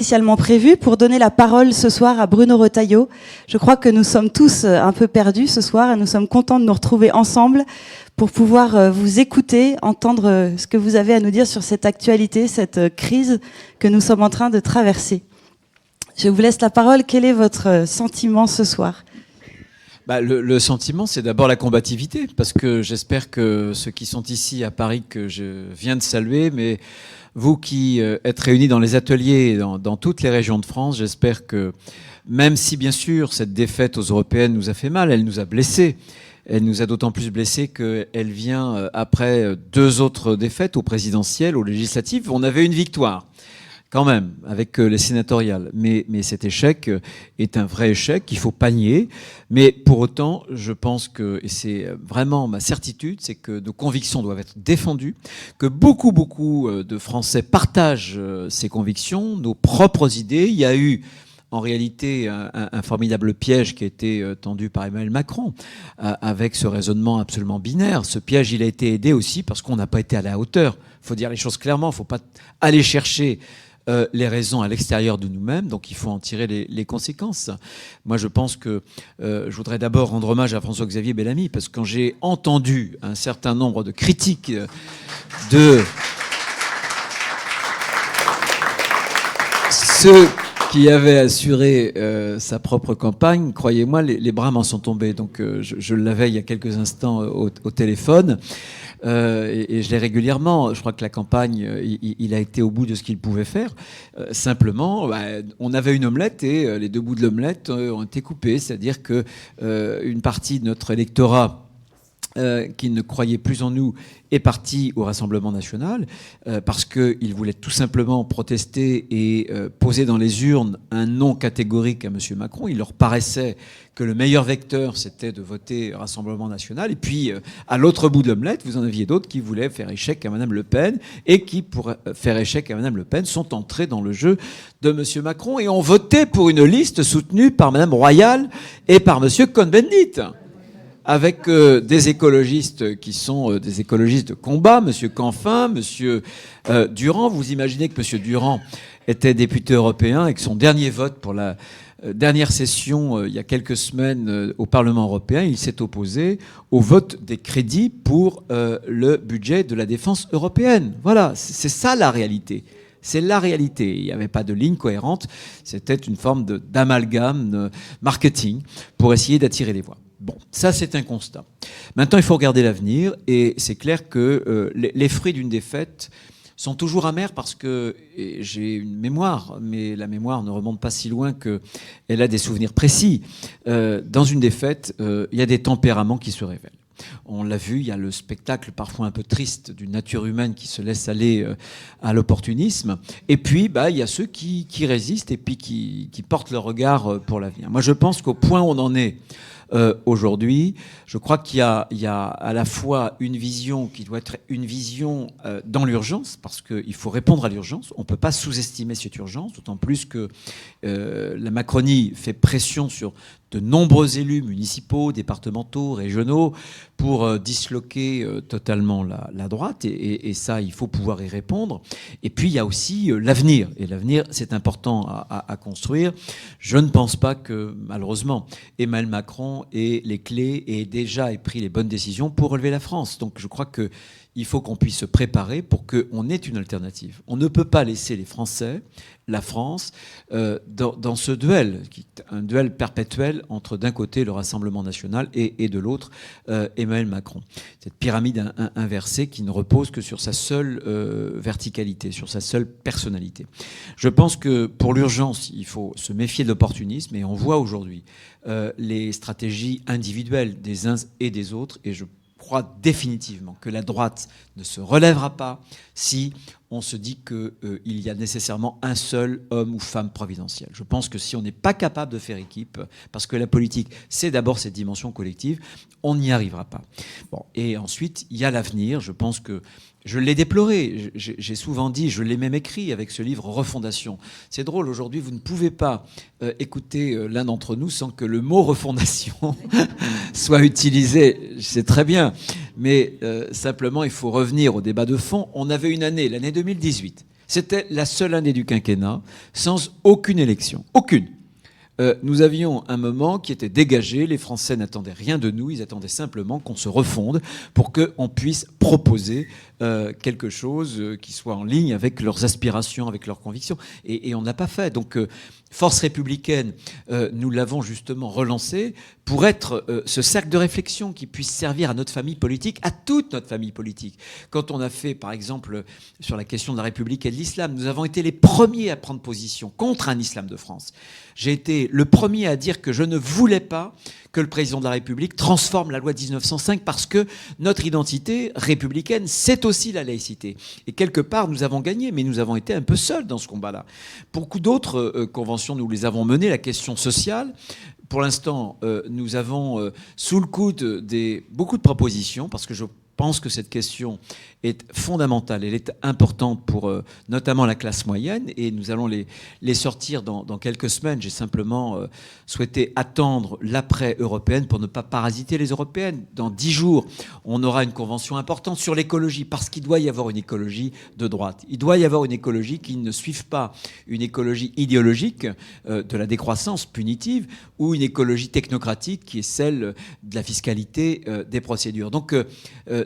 initialement prévu pour donner la parole ce soir à Bruno Retailleau. Je crois que nous sommes tous un peu perdus ce soir et nous sommes contents de nous retrouver ensemble pour pouvoir vous écouter, entendre ce que vous avez à nous dire sur cette actualité, cette crise que nous sommes en train de traverser. Je vous laisse la parole. Quel est votre sentiment ce soir ? Le sentiment, c'est d'abord la combativité, parce que j'espère que ceux qui sont ici à Paris, que je viens de saluer, mais vous qui êtes réunis dans les ateliers dans toutes les régions de France, j'espère que, même si bien sûr cette défaite aux européennes nous a fait mal, elle nous a blessés. Elle nous a d'autant plus blessés qu'elle vient après 2 autres défaites, aux présidentielles, aux législatives. On avait une victoire, quand même, avec les sénatoriales. Mais cet échec est un vrai échec qu'il faut pas nier. Mais pour autant, je pense que, et c'est vraiment ma certitude, c'est que nos convictions doivent être défendues, que beaucoup de Français partagent ces convictions, nos propres idées. Il y a eu en réalité un formidable piège qui a été tendu par Emmanuel Macron avec ce raisonnement absolument binaire. Ce piège, il a été aidé aussi parce qu'on n'a pas été à la hauteur. Il faut dire les choses clairement, il ne faut pas aller chercher les raisons à l'extérieur de nous-mêmes, donc il faut en tirer les conséquences. Moi, je pense que je voudrais d'abord rendre hommage à François-Xavier Bellamy, parce que quand j'ai entendu un certain nombre de critiques de ceux qui avait assuré sa propre campagne, croyez-moi, les bras m'en sont tombés. Donc je l'avais il y a quelques instants au téléphone et je l'ai régulièrement. Je crois que la campagne, il a été au bout de ce qu'il pouvait faire. Simplement, on avait une omelette et les 2 bouts de l'omelette ont été coupés. C'est-à-dire que une partie de notre électorat qui ne croyait plus en nous est parti au Rassemblement national parce qu'il voulait tout simplement protester et poser dans les urnes un non catégorique à M. Macron. Il leur paraissait que le meilleur vecteur, c'était de voter Rassemblement national. Et puis, à l'autre bout de l'omelette, vous en aviez d'autres qui voulaient faire échec à Mme Le Pen et qui, pour faire échec à Mme Le Pen, sont entrés dans le jeu de M. Macron et ont voté pour une liste soutenue par Mme Royal et par M. Cohn-Bendit, avec des écologistes qui sont des écologistes de combat, M. Canfin, M. Durand. Vous imaginez que M. Durand était député européen et que son dernier vote pour la dernière session, il y a quelques semaines, au Parlement européen, il s'est opposé au vote des crédits pour le budget de la défense européenne. Voilà, c'est ça la réalité. C'est la réalité. Il n'y avait pas de ligne cohérente. C'était une forme d'amalgame marketing pour essayer d'attirer les voix. Bon, ça c'est un constat. Maintenant, il faut regarder l'avenir et c'est clair que les fruits d'une défaite sont toujours amers parce que j'ai une mémoire, mais la mémoire ne remonte pas si loin qu'elle a des souvenirs précis. Dans une défaite, il y a des tempéraments qui se révèlent. On l'a vu, il y a le spectacle parfois un peu triste d'une nature humaine qui se laisse aller à l'opportunisme. Et puis, il y a ceux qui résistent et puis qui portent leur regard pour l'avenir. Moi, je pense qu'au point où on en est aujourd'hui, je crois qu'il y a à la fois une vision qui doit être une vision dans l'urgence, parce qu'il faut répondre à l'urgence. On ne peut pas sous-estimer cette urgence, d'autant plus que la Macronie fait pression sur de nombreux élus municipaux, départementaux, régionaux, pour disloquer totalement la droite. Et ça, il faut pouvoir y répondre. Et puis, il y a aussi l'avenir. Et l'avenir, c'est important à construire. Je ne pense pas que, malheureusement, Emmanuel Macron ait les clés et déjà ait pris les bonnes décisions pour relever la France. Donc, je crois qu'il faut qu'on puisse se préparer pour qu'on ait une alternative. On ne peut pas laisser les Français, la France, dans ce duel, un duel perpétuel entre d'un côté le Rassemblement national et de l'autre Emmanuel Macron. Cette pyramide inversée qui ne repose que sur sa seule verticalité, sur sa seule personnalité. Je pense que pour l'urgence, il faut se méfier de l'opportunisme et on voit aujourd'hui les stratégies individuelles des uns et des autres et je crois définitivement que la droite ne se relèvera pas si on se dit qu'il y a nécessairement un seul homme ou femme providentiel. Je pense que si on n'est pas capable de faire équipe, parce que la politique, c'est d'abord cette dimension collective, on n'y arrivera pas. Bon, et ensuite, il y a l'avenir. Je pense que je l'ai déploré. J'ai souvent dit, je l'ai même écrit avec ce livre Refondation. C'est drôle, aujourd'hui, vous ne pouvez pas écouter l'un d'entre nous sans que le mot refondation soit utilisé. C'est très bien. Mais simplement, il faut revenir au débat de fond. On avait une année, l'année 2018. C'était la seule année du quinquennat sans aucune élection. Aucune. Nous avions un moment qui était dégagé. Les Français n'attendaient rien de nous. Ils attendaient simplement qu'on se refonde pour qu'on puisse proposer quelque chose qui soit en ligne avec leurs aspirations, avec leurs convictions. Et on ne l'a pas fait. Donc, Force républicaine, nous l'avons justement relancé pour être ce cercle de réflexion qui puisse servir à notre famille politique, à toute notre famille politique. Quand on a fait, par exemple, sur la question de la République et de l'islam, nous avons été les premiers à prendre position contre un islam de France. J'ai été le premier à dire que je ne voulais pas que le président de la République transforme la loi de 1905 parce que notre identité républicaine, c'est aussi la laïcité. Et quelque part, nous avons gagné, mais nous avons été un peu seuls dans ce combat-là. Beaucoup d'autres conventions, nous les avons menées, la question sociale. Pour l'instant, nous avons sous le coude beaucoup de propositions parce que je pense que cette question est fondamentale, elle est importante pour notamment la classe moyenne et nous allons les sortir dans quelques semaines. J'ai simplement souhaité attendre l'après-européenne pour ne pas parasiter les européennes. Dans 10 jours, on aura une convention importante sur l'écologie parce qu'il doit y avoir une écologie de droite. Il doit y avoir une écologie qui ne suive pas une écologie idéologique de la décroissance punitive ou une écologie technocratique qui est celle de la fiscalité des procédures. Donc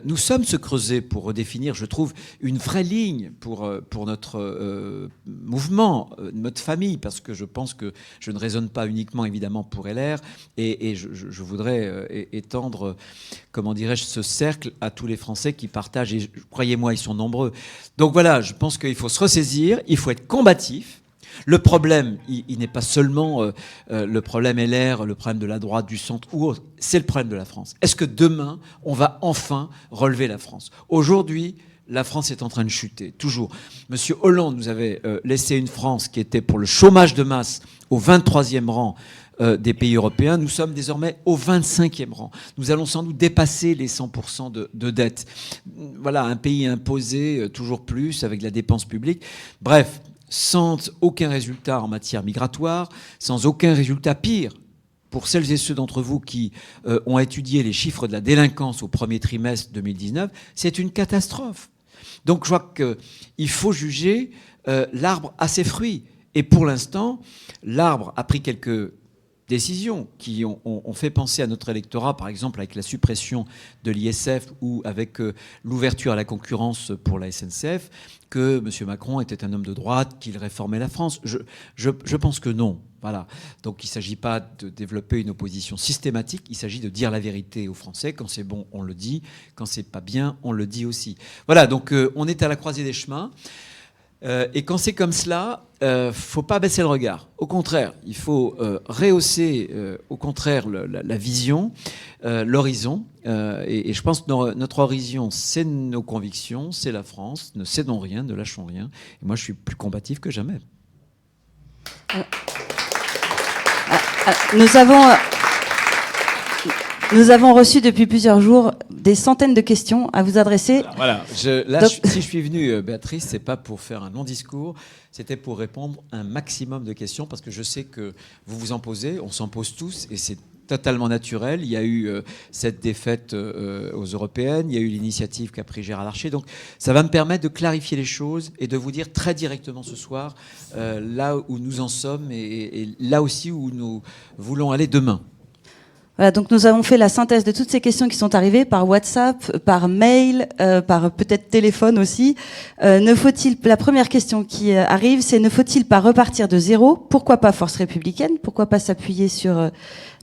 nous sommes se creuser pour redéfinir, je trouve, une vraie ligne pour notre mouvement, notre famille, parce que je pense que je ne raisonne pas uniquement, évidemment, pour LR, et je voudrais étendre, comment dirais-je, ce cercle à tous les Français qui partagent, et croyez-moi, ils sont nombreux. Donc voilà, je pense qu'il faut se ressaisir, il faut être combatif. Le problème, il n'est pas seulement le problème LR, le problème de la droite, du centre ou autre, c'est le problème de la France. Est-ce que demain, on va enfin relever la France ? Aujourd'hui, la France est en train de chuter, toujours. Monsieur Hollande nous avait laissé une France qui était pour le chômage de masse au 23e rang des pays européens. Nous sommes désormais au 25e rang. Nous allons sans doute dépasser les 100% de dette. Voilà, un pays imposé toujours plus avec la dépense publique. Bref, sans aucun résultat en matière migratoire, sans aucun résultat pire. Pour celles et ceux d'entre vous qui ont étudié les chiffres de la délinquance au premier trimestre 2019, c'est une catastrophe. Donc je crois qu'il faut juger l'arbre à ses fruits. Et pour l'instant, l'arbre a pris quelques décisions qui ont fait penser à notre électorat, par exemple avec la suppression de l'ISF ou avec l'ouverture à la concurrence pour la SNCF, que M. Macron était un homme de droite, qu'il réformait la France. Je pense que non. Voilà. Donc il ne s'agit pas de développer une opposition systématique, il s'agit de dire la vérité aux Français. Quand c'est bon, on le dit. Quand c'est pas bien, on le dit aussi. Voilà, donc on est à la croisée des chemins. Et quand c'est comme cela, faut pas baisser le regard. Au contraire, il faut rehausser, au contraire, la vision, l'horizon. Et je pense que notre horizon, c'est nos convictions, c'est la France. Ne cédons rien, ne lâchons rien. Et moi, je suis plus combatif que jamais. Nous avons reçu depuis plusieurs jours des centaines de questions à vous adresser. Voilà. Si je suis venu, Béatrice, c'est pas pour faire un long discours, c'était pour répondre à un maximum de questions, parce que je sais que vous vous en posez, on s'en pose tous, et c'est totalement naturel. Il y a eu cette défaite aux européennes, il y a eu l'initiative qu'a pris Gérard Larcher. Donc ça va me permettre de clarifier les choses et de vous dire très directement ce soir là où nous en sommes et là aussi où nous voulons aller demain. Voilà, donc nous avons fait la synthèse de toutes ces questions qui sont arrivées par WhatsApp, par mail, par peut-être téléphone aussi. La première question qui arrive, c'est: ne faut-il pas repartir de zéro ? Pourquoi pas Force républicaine ? Pourquoi pas s'appuyer sur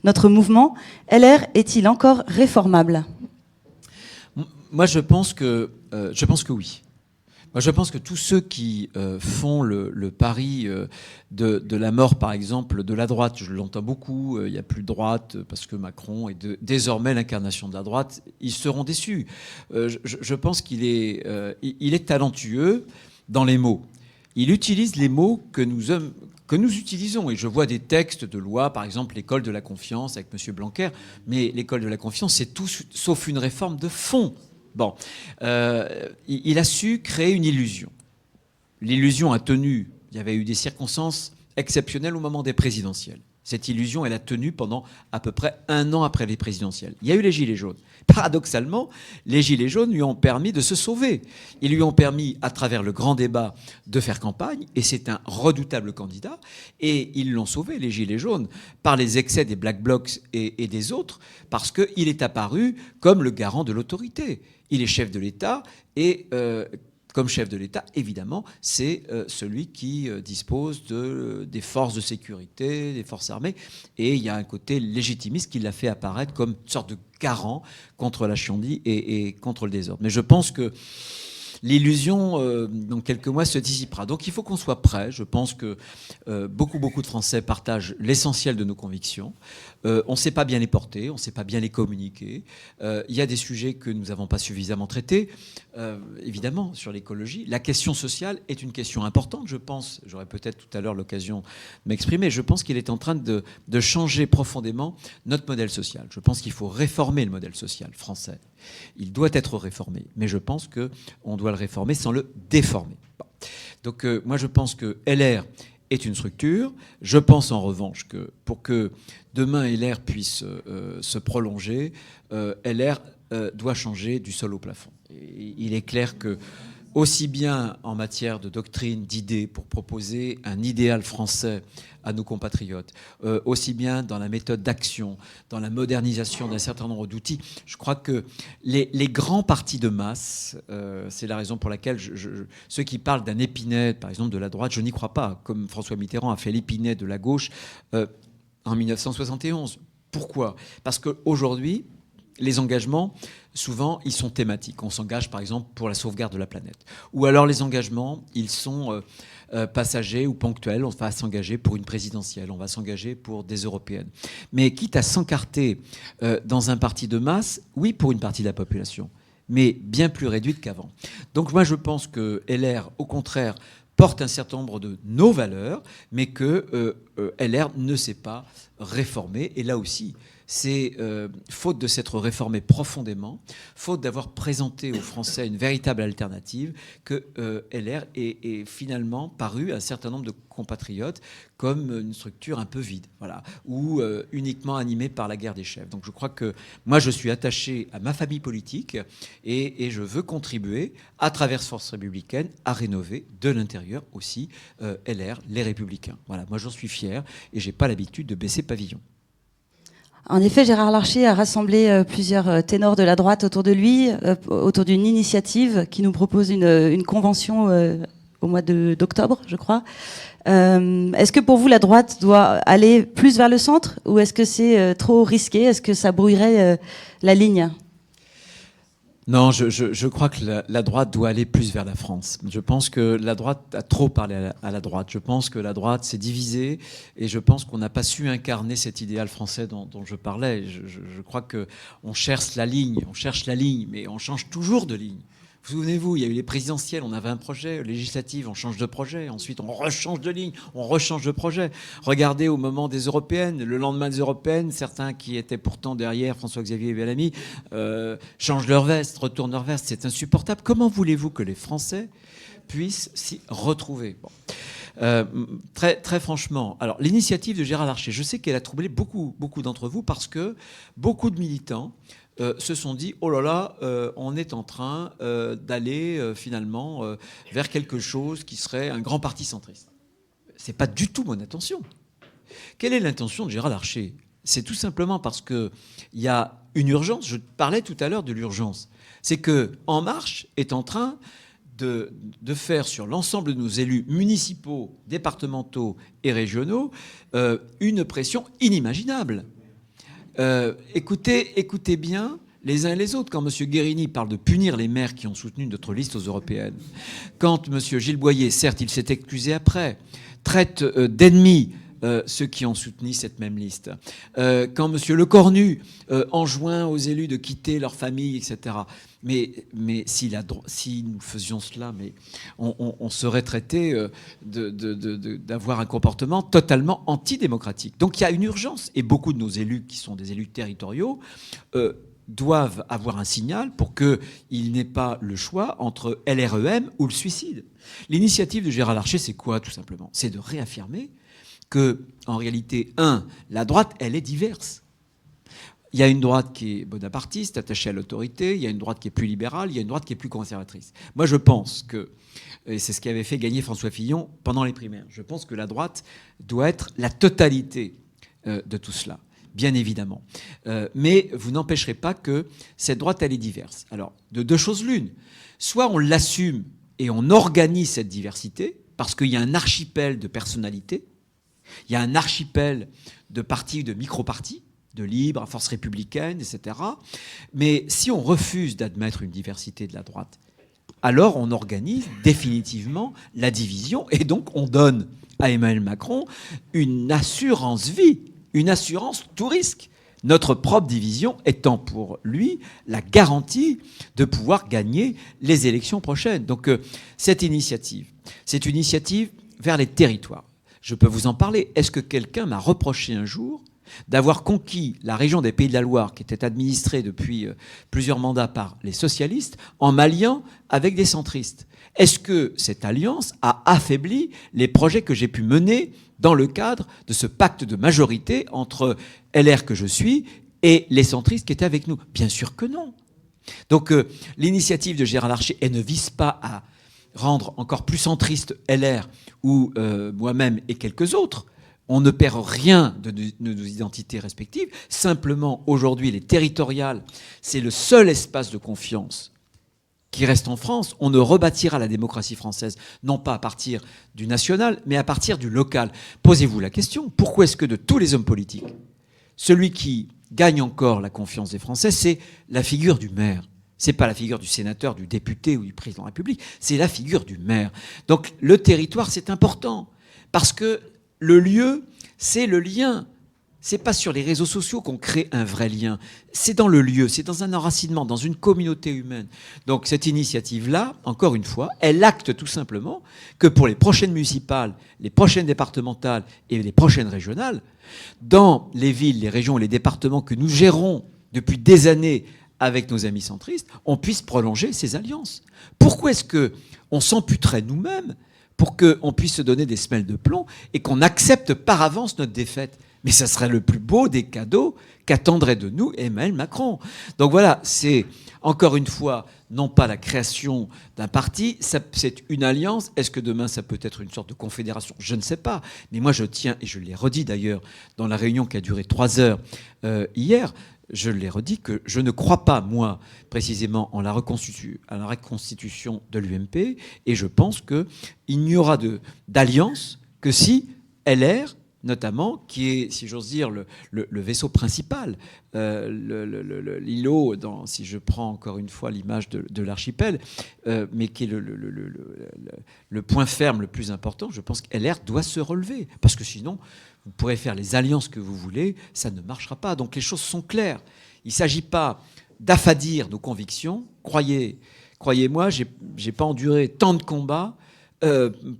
notre mouvement ? LR est-il encore réformable ? Moi, je pense que oui. Moi, je pense que tous ceux qui font le pari de la mort, par exemple, de la droite, je l'entends beaucoup, il n'y a plus de droite parce que Macron est désormais l'incarnation de la droite, ils seront déçus. Je pense qu'il est talentueux dans les mots. Il utilise les mots que nous utilisons. Et je vois des textes de loi, par exemple l'école de la confiance avec M. Blanquer, mais l'école de la confiance, c'est tout sauf une réforme de fond. Bon, il a su créer une illusion. L'illusion a tenu. Il y avait eu des circonstances exceptionnelles au moment des présidentielles. Cette illusion, elle a tenu pendant à peu près 1 an après les présidentielles. Il y a eu les Gilets jaunes. Paradoxalement, les Gilets jaunes lui ont permis de se sauver. Ils lui ont permis, à travers le grand débat, de faire campagne, et c'est un redoutable candidat, et ils l'ont sauvé, les Gilets jaunes, par les excès des Black Blocs et des autres, parce qu'il est apparu comme le garant de l'autorité. Il est chef de l'État, et comme chef de l'État, évidemment, c'est celui qui dispose des forces de sécurité, des forces armées. Et il y a un côté légitimiste qui l'a fait apparaître comme une sorte de garant contre la chiendie et contre le désordre. Mais je pense que l'illusion, dans quelques mois, se dissipera. Donc il faut qu'on soit prêt. Je pense que beaucoup de Français partagent l'essentiel de nos convictions. On ne sait pas bien les porter, on ne sait pas bien les communiquer. Il y a des sujets que nous n'avons pas suffisamment traités. Évidemment, sur l'écologie, la question sociale est une question importante, je pense. J'aurai peut-être tout à l'heure l'occasion de m'exprimer. Je pense qu'il est en train de changer profondément notre modèle social. Je pense qu'il faut réformer le modèle social français. Il doit être réformé, mais je pense qu'on doit le réformer sans le déformer. Bon. Donc moi je pense que LR est une structure. Je pense en revanche que pour que demain LR puisse se prolonger, LR doit changer du sol au plafond. Et il est clair que aussi bien en matière de doctrine, d'idées, pour proposer un idéal français à nos compatriotes, aussi bien dans la méthode d'action, dans la modernisation d'un certain nombre d'outils. Je crois que les grands partis de masse, c'est la raison pour laquelle ceux qui parlent d'un Épinay, par exemple, de la droite, je n'y crois pas, comme François Mitterrand a fait l'Épinay de la gauche en 1971. Pourquoi ? Parce qu'aujourd'hui, les engagements, souvent, ils sont thématiques. On s'engage, par exemple, pour la sauvegarde de la planète. Ou alors, les engagements, ils sont passagers ou ponctuels. On va s'engager pour une présidentielle. On va s'engager pour des européennes. Mais quitte à s'encarter dans un parti de masse, oui, pour une partie de la population, mais bien plus réduite qu'avant. Donc, moi, je pense que LR, au contraire, porte un certain nombre de nos valeurs, mais que LR ne s'est pas réformé. Et là aussi, c'est faute de s'être réformé profondément, faute d'avoir présenté aux Français une véritable alternative, que LR est finalement paru à un certain nombre de compatriotes comme une structure un peu vide, voilà, ou uniquement animée par la guerre des chefs. Donc je crois que moi je suis attaché à ma famille politique et je veux contribuer à travers Force républicaine à rénover de l'intérieur aussi LR, les Républicains. Voilà, moi j'en suis fier et j'ai pas l'habitude de baisser pavillon. En effet, Gérard Larcher a rassemblé plusieurs ténors de la droite autour de lui, autour d'une initiative qui nous propose une convention au mois d'octobre, je crois. Est-ce que pour vous, la droite doit aller plus vers le centre ou est-ce que c'est trop risqué ? Est-ce que ça brouillerait la ligne ? Non, je crois que la droite doit aller plus vers la France. Je pense que la droite a trop parlé à la droite. Je pense que la droite s'est divisée et je pense qu'on n'a pas su incarner cet idéal français dont je parlais. Je crois qu'on cherche la ligne, mais on change toujours de ligne. Vous souvenez-vous, il y a eu les présidentielles, on avait un projet, législatif, on change de projet, ensuite on rechange de ligne, on rechange de projet. Regardez au moment des européennes, le lendemain des européennes, certains qui étaient pourtant derrière François-Xavier Bellamy changent leur veste, retournent leur veste, c'est insupportable. Comment voulez-vous que les Français puissent s'y retrouver ? Bon. Très franchement, alors l'initiative de Gérard Larcher, je sais qu'elle a troublé beaucoup d'entre vous parce que beaucoup de militants se sont dit oh là là, on est en train d'aller finalement vers quelque chose qui serait un grand parti centriste. C'est pas du tout mon intention. Quelle est l'intention de Gérard Larcher ? C'est tout simplement parce qu'il y a une urgence. Je parlais tout à l'heure de l'urgence. C'est que En Marche est en train de faire sur l'ensemble de nos élus municipaux, départementaux et régionaux une pression inimaginable. Écoutez bien les uns et les autres. Quand M. Guérini parle de punir les maires qui ont soutenu notre liste aux européennes, quand M. Gilles Boyer, certes, il s'est excusé après, traite d'ennemis ceux qui ont soutenu cette même liste, quand M. Lecornu enjoint aux élus de quitter leur famille, etc. Mais si nous faisions cela, mais on serait traité d'avoir un comportement totalement antidémocratique. Donc il y a une urgence. Et beaucoup de nos élus, qui sont des élus territoriaux, doivent avoir un signal pour qu'il n'ait pas le choix entre LREM ou le suicide. L'initiative de Gérard Larcher, c'est quoi, tout simplement ? C'est de réaffirmer que, en réalité, la droite, elle est diverse. Il y a une droite qui est bonapartiste, attachée à l'autorité, il y a une droite qui est plus libérale, il y a une droite qui est plus conservatrice. Moi, je pense que, et c'est ce qui avait fait gagner François Fillon pendant les primaires, je pense que la droite doit être la totalité de tout cela, bien évidemment. Mais vous n'empêcherez pas que cette droite, elle est diverse. Alors, de deux choses l'une. Soit on l'assume et on organise cette diversité, parce qu'il y a un archipel de personnalités, il y a un archipel de partis, de micro-partis, de Libre, à Force républicaine, etc. Mais si on refuse d'admettre une diversité de la droite, alors on organise définitivement la division et donc on donne à Emmanuel Macron une assurance vie, une assurance tout risque. Notre propre division étant pour lui la garantie de pouvoir gagner les élections prochaines. Donc cette initiative, c'est une initiative vers les territoires. Je peux vous en parler. Est-ce que quelqu'un m'a reproché un jour d'avoir conquis la région des Pays de la Loire, qui était administrée depuis plusieurs mandats par les socialistes, en m'alliant avec des centristes? Est-ce que cette alliance a affaibli les projets que j'ai pu mener dans le cadre de ce pacte de majorité entre LR que je suis et les centristes qui étaient avec nous? Bien sûr que non. Donc l'initiative de Gérard Larcher, elle ne vise pas à rendre encore plus centriste LR ou moi-même et quelques autres. On ne perd rien de nos identités respectives. Simplement, aujourd'hui, les territoriales, c'est le seul espace de confiance qui reste en France. On ne rebâtira la démocratie française, non pas à partir du national, mais à partir du local. Posez-vous la question, pourquoi est-ce que de tous les hommes politiques, celui qui gagne encore la confiance des Français, c'est la figure du maire? C'est pas la figure du sénateur, du député ou du président de la République, c'est la figure du maire. Donc le territoire, c'est important, parce que le lieu, c'est le lien. C'est pas sur les réseaux sociaux qu'on crée un vrai lien. C'est dans le lieu, c'est dans un enracinement, dans une communauté humaine. Donc cette initiative-là, encore une fois, elle acte tout simplement que pour les prochaines municipales, les prochaines départementales et les prochaines régionales, dans les villes, les régions et les départements que nous gérons depuis des années avec nos amis centristes, on puisse prolonger ces alliances. Pourquoi est-ce qu'on s'amputerait nous-mêmes pour qu'on puisse se donner des semelles de plomb et qu'on accepte par avance notre défaite? Mais ça serait le plus beau des cadeaux qu'attendrait de nous Emmanuel Macron. Donc voilà, c'est encore une fois, non pas la création d'un parti, c'est une alliance. Est-ce que demain ça peut être une sorte de confédération? Je ne sais pas. Mais moi je tiens, et je l'ai redit d'ailleurs dans la réunion qui a duré 3 heures hier, je l'ai redit que je ne crois pas, moi, précisément, à la reconstitution de l'UMP, et je pense qu'il n'y aura d'alliance que si LR, notamment, qui est, si j'ose dire, le vaisseau principal, l'îlot, si je prends encore une fois l'image de l'archipel, mais qui est le point ferme le plus important, je pense que LR doit se relever, parce que sinon, vous pourrez faire les alliances que vous voulez, ça ne marchera pas. Donc les choses sont claires. Il ne s'agit pas d'affadir nos convictions. Croyez-moi, je n'ai pas enduré tant de combats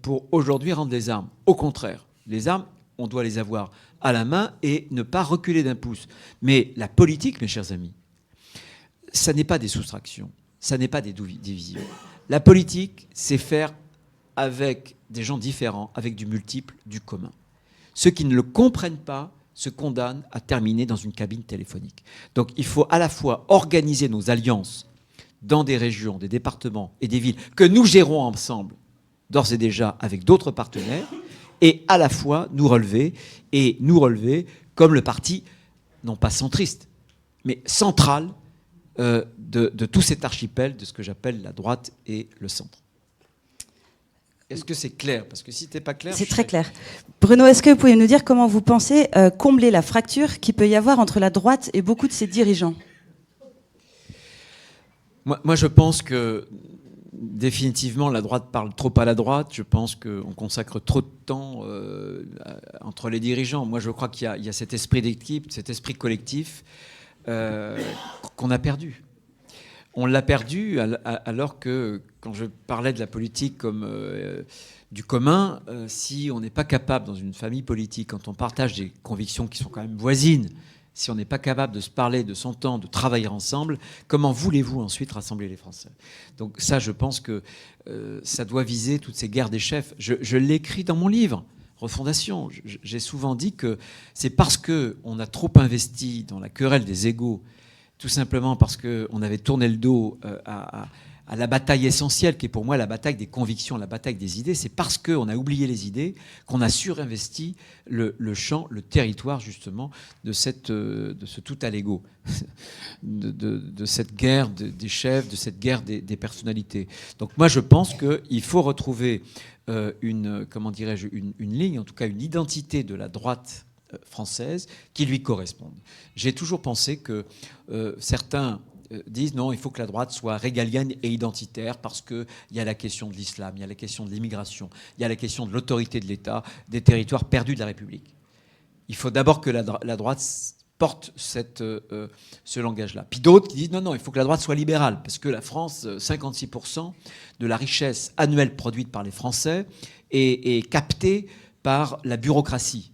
pour aujourd'hui rendre les armes. Au contraire, les armes, on doit les avoir à la main et ne pas reculer d'un pouce. Mais la politique, mes chers amis, ça n'est pas des soustractions, ça n'est pas des divisions. La politique, c'est faire avec des gens différents, avec du multiple, du commun. Ceux qui ne le comprennent pas se condamnent à terminer dans une cabine téléphonique. Donc il faut à la fois organiser nos alliances dans des régions, des départements et des villes que nous gérons ensemble, d'ores et déjà avec d'autres partenaires, et à la fois nous relever comme le parti, non pas centriste, mais central de tout cet archipel de ce que j'appelle la droite et le centre. Est-ce que c'est clair? Parce que si ce n'est pas clair... C'est très clair. Bruno, est-ce que vous pouvez nous dire comment vous pensez combler la fracture qu'il peut y avoir entre la droite et beaucoup de ses dirigeants? Moi, je pense que définitivement, la droite parle trop à la droite. Je pense qu'on consacre trop de temps entre les dirigeants. Moi, je crois qu'il y a cet esprit d'équipe, cet esprit collectif qu'on a perdu. On l'a perdu alors que, quand je parlais de la politique comme du commun, si on n'est pas capable, dans une famille politique, quand on partage des convictions qui sont quand même voisines, si on n'est pas capable de se parler, de s'entendre, de travailler ensemble, comment voulez-vous ensuite rassembler les Français? Donc ça, je pense que ça doit viser toutes ces guerres des chefs. Je l'ai écrit dans mon livre. refondation. J'ai souvent dit que c'est parce qu'on a trop investi dans la querelle des égos, tout simplement parce qu'on avait tourné le dos à la bataille essentielle, qui est pour moi la bataille des convictions, la bataille des idées. C'est parce qu'on a oublié les idées qu'on a surinvesti le champ, le territoire, justement, de ce tout à l'ego, de cette guerre des chefs, de cette guerre des personnalités. Donc moi, je pense qu'il faut retrouver une ligne, en tout cas une identité de la droite française qui lui corresponde. J'ai toujours pensé que certains disent non, il faut que la droite soit régalienne et identitaire parce qu'il y a la question de l'islam, il y a la question de l'immigration, il y a la question de l'autorité de l'État, des territoires perdus de la République. Il faut d'abord que la droite porte ce langage-là. Puis d'autres qui disent non, il faut que la droite soit libérale parce que la France, 56% de la richesse annuelle produite par les Français est captée par la bureaucratie,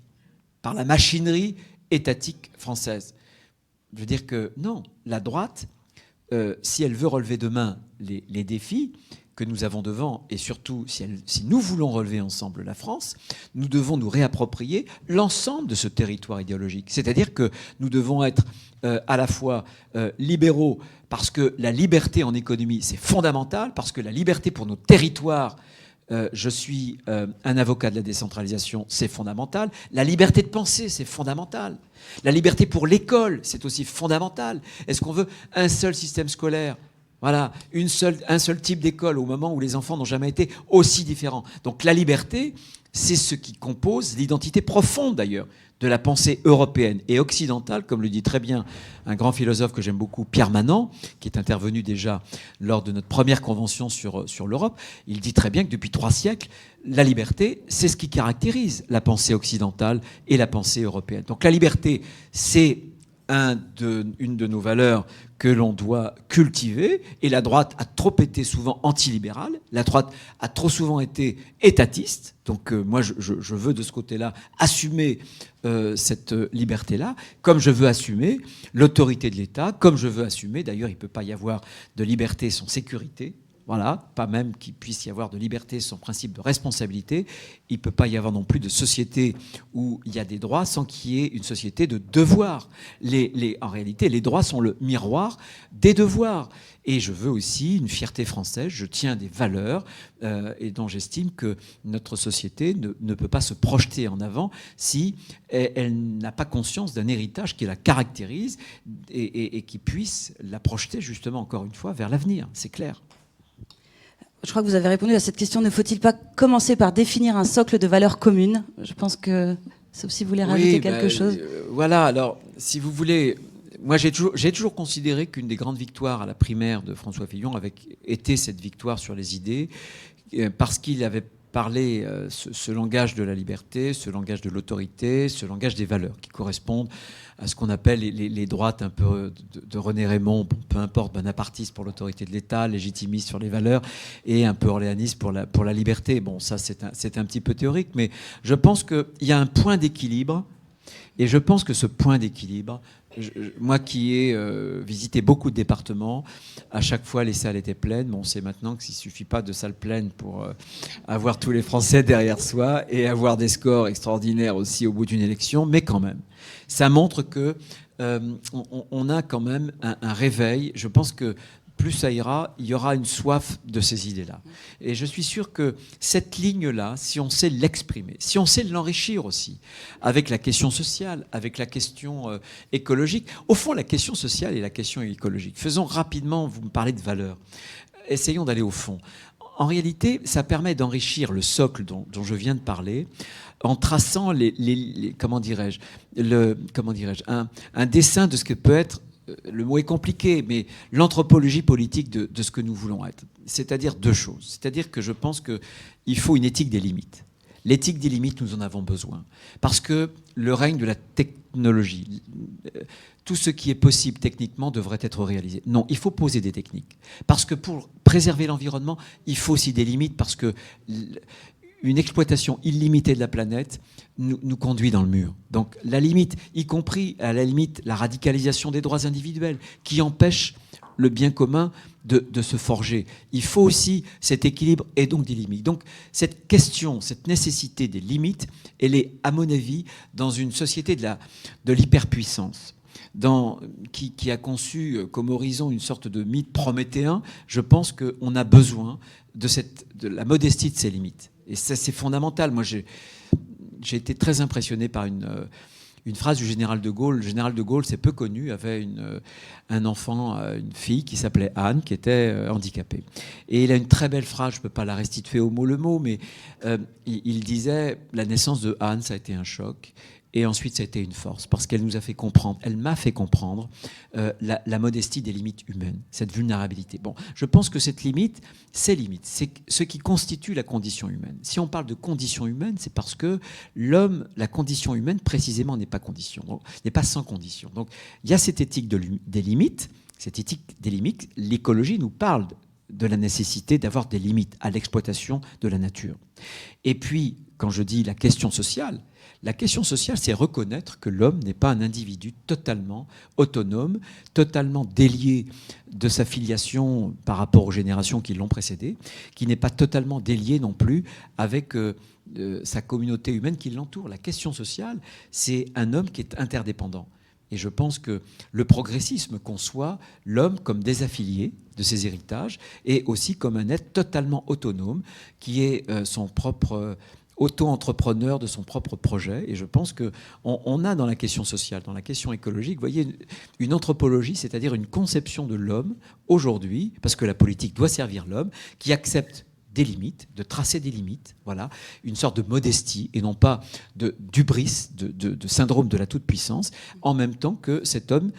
par la machinerie étatique française. Je veux dire que non, la droite, si elle veut relever demain les défis que nous avons devant, et surtout si nous voulons relever ensemble la France, nous devons nous réapproprier l'ensemble de ce territoire idéologique. C'est-à-dire que nous devons être à la fois libéraux, parce que la liberté en économie, c'est fondamental, parce que la liberté pour nos territoires, je suis un avocat de la décentralisation, c'est fondamental. La liberté de penser, c'est fondamental. La liberté pour l'école, c'est aussi fondamental. Est-ce qu'on veut un seul système scolaire ? Voilà, un seul type d'école au moment où les enfants n'ont jamais été aussi différents. Donc la liberté, c'est ce qui compose l'identité profonde d'ailleurs de la pensée européenne et occidentale, comme le dit très bien un grand philosophe que j'aime beaucoup, Pierre Manant, qui est intervenu déjà lors de notre première convention sur l'Europe. Il dit très bien que depuis 3 siècles, la liberté, c'est ce qui caractérise la pensée occidentale et la pensée européenne. Donc la liberté, c'est une de nos valeurs que l'on doit cultiver, et la droite a trop été souvent antilibérale, la droite a trop souvent été étatiste, donc moi je veux de ce côté-là assumer cette liberté-là, comme je veux assumer l'autorité de l'État, comme je veux assumer, d'ailleurs il ne peut pas y avoir de liberté sans sécurité, voilà, pas même qu'il puisse y avoir de liberté sans principe de responsabilité. Il ne peut pas y avoir non plus de société où il y a des droits sans qu'il y ait une société de devoirs. En réalité, les droits sont le miroir des devoirs. Et je veux aussi une fierté française. Je tiens des valeurs et dont j'estime que notre société ne peut pas se projeter en avant si elle n'a pas conscience d'un héritage qui la caractérise et qui puisse la projeter justement, encore une fois, vers l'avenir. C'est clair. Je crois que vous avez répondu à cette question. Ne faut-il pas commencer par définir un socle de valeurs communes ? Je pense que, sauf si vous voulez rajouter quelque chose. Voilà, alors, si vous voulez, moi j'ai toujours considéré qu'une des grandes victoires à la primaire de François Fillon avait été cette victoire sur les idées, parce qu'il avait parlé ce langage de la liberté, ce langage de l'autorité, ce langage des valeurs qui correspondent à ce qu'on appelle les droites un peu de René Raymond, peu importe, bonapartiste pour l'autorité de l'État, légitimiste sur les valeurs, et un peu orléaniste pour la liberté. Bon, ça c'est un petit peu théorique, mais je pense qu'il y a un point d'équilibre, et je pense que ce point d'équilibre, moi qui ai visité beaucoup de départements, à chaque fois les salles étaient pleines. Bon, on sait maintenant qu'il ne suffit pas de salles pleines pour avoir tous les Français derrière soi et avoir des scores extraordinaires aussi au bout d'une élection, mais quand même, ça montre que on a quand même un réveil. Je pense que plus ça ira, il y aura une soif de ces idées-là. Et je suis sûr que cette ligne-là, si on sait l'exprimer, si on sait l'enrichir aussi, avec la question sociale, avec la question écologique, au fond, la question sociale et la question écologique, faisons rapidement, vous me parlez de valeurs, essayons d'aller au fond. En réalité, ça permet d'enrichir le socle dont je viens de parler, en traçant un dessin de ce que peut être, le mot est compliqué, mais l'anthropologie politique de ce que nous voulons être. C'est-à-dire 2 choses. C'est-à-dire que je pense qu'il faut une éthique des limites. L'éthique des limites, nous en avons besoin. Parce que le règne de la technologie, tout ce qui est possible techniquement devrait être réalisé. Non, il faut poser des techniques. Parce que pour préserver l'environnement, il faut aussi des limites, parce que une exploitation illimitée de la planète nous conduit dans le mur. Donc la limite, y compris à la limite la radicalisation des droits individuels, qui empêche le bien commun de se forger. Il faut aussi cet équilibre et donc des limites. Donc cette question, cette nécessité des limites, elle est, à mon avis, dans une société de l'hyperpuissance. Qui a conçu comme horizon une sorte de mythe prométhéen. Je pense qu'on a besoin de la modestie de ses limites. Et ça, c'est fondamental. Moi, j'ai été très impressionné par une phrase du général de Gaulle. Le général de Gaulle, c'est peu connu, avait un enfant, une fille qui s'appelait Anne, qui était handicapée. Et il a une très belle phrase, je ne peux pas la restituer au mot le mot, mais il disait « La naissance de Anne, ça a été un choc. Et ensuite, ça a été une force, parce qu'elle nous a fait comprendre, elle m'a fait comprendre la modestie des limites humaines, cette vulnérabilité. » Bon, je pense que cette limite, ces limites, c'est ce qui constitue la condition humaine. Si on parle de condition humaine, c'est parce que l'homme, la condition humaine, précisément, n'est pas condition, donc, n'est pas sans condition. Donc, il y a cette éthique des limites. Cette éthique des limites, l'écologie nous parle de la nécessité d'avoir des limites à l'exploitation de la nature. Et puis, quand je dis la question sociale, c'est reconnaître que l'homme n'est pas un individu totalement autonome, totalement délié de sa filiation par rapport aux générations qui l'ont précédé, qui n'est pas totalement délié non plus avec sa communauté humaine qui l'entoure. La question sociale, c'est un homme qui est interdépendant. Et je pense que le progressisme conçoit l'homme comme désaffilié de ses héritages et aussi comme un être totalement autonome qui est son propre auto-entrepreneur de son propre projet. Et je pense qu'on a dans la question sociale, dans la question écologique, vous voyez, une anthropologie, c'est-à-dire une conception de l'homme aujourd'hui, parce que la politique doit servir l'homme, qui accepte des limites, de tracer des limites, voilà, une sorte de modestie et non pas d'hubris, de syndrome de la toute-puissance, en même temps que cet homme,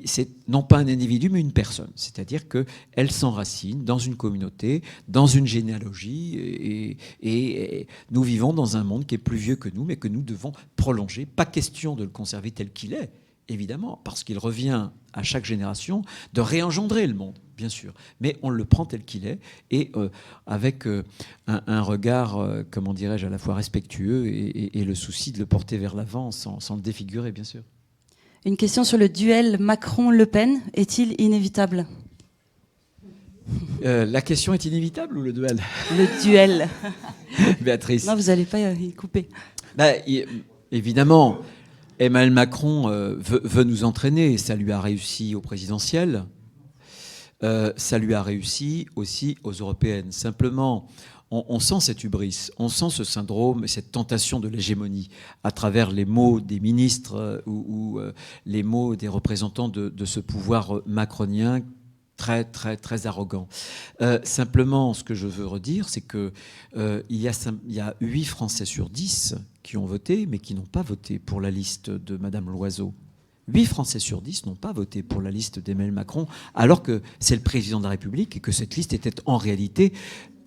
c'est non pas un individu, mais une personne. C'est-à-dire qu'elle s'enracine dans une communauté, dans une généalogie, et nous vivons dans un monde qui est plus vieux que nous, mais que nous devons prolonger. Pas question de le conserver tel qu'il est, évidemment, parce qu'il revient à chaque génération de réengendrer le monde, bien sûr. Mais on le prend tel qu'il est, et avec un regard, comment dirais-je, à la fois respectueux et le souci de le porter vers l'avant sans le défigurer, bien sûr. Une question sur le duel Macron-Le Pen. Est-il inévitable ? La question est inévitable ou le duel ? Le duel. Béatrice. Non, vous n'allez pas y couper. Évidemment, Emmanuel Macron veut nous entraîner. Ça lui a réussi aux présidentielles. Ça lui a réussi aussi aux européennes. Simplement, on sent cette hubris, on sent ce syndrome et cette tentation de l'hégémonie à travers les mots des ministres ou les mots des représentants de ce pouvoir macronien très, très, très arrogant. Simplement, ce que je veux redire, c'est qu'il y a 8 Français sur 10 qui ont voté, mais qui n'ont pas voté pour la liste de Madame Loiseau. 8 Français sur 10 n'ont pas voté pour la liste d'Emmanuel Macron, alors que c'est le président de la République et que cette liste était en réalité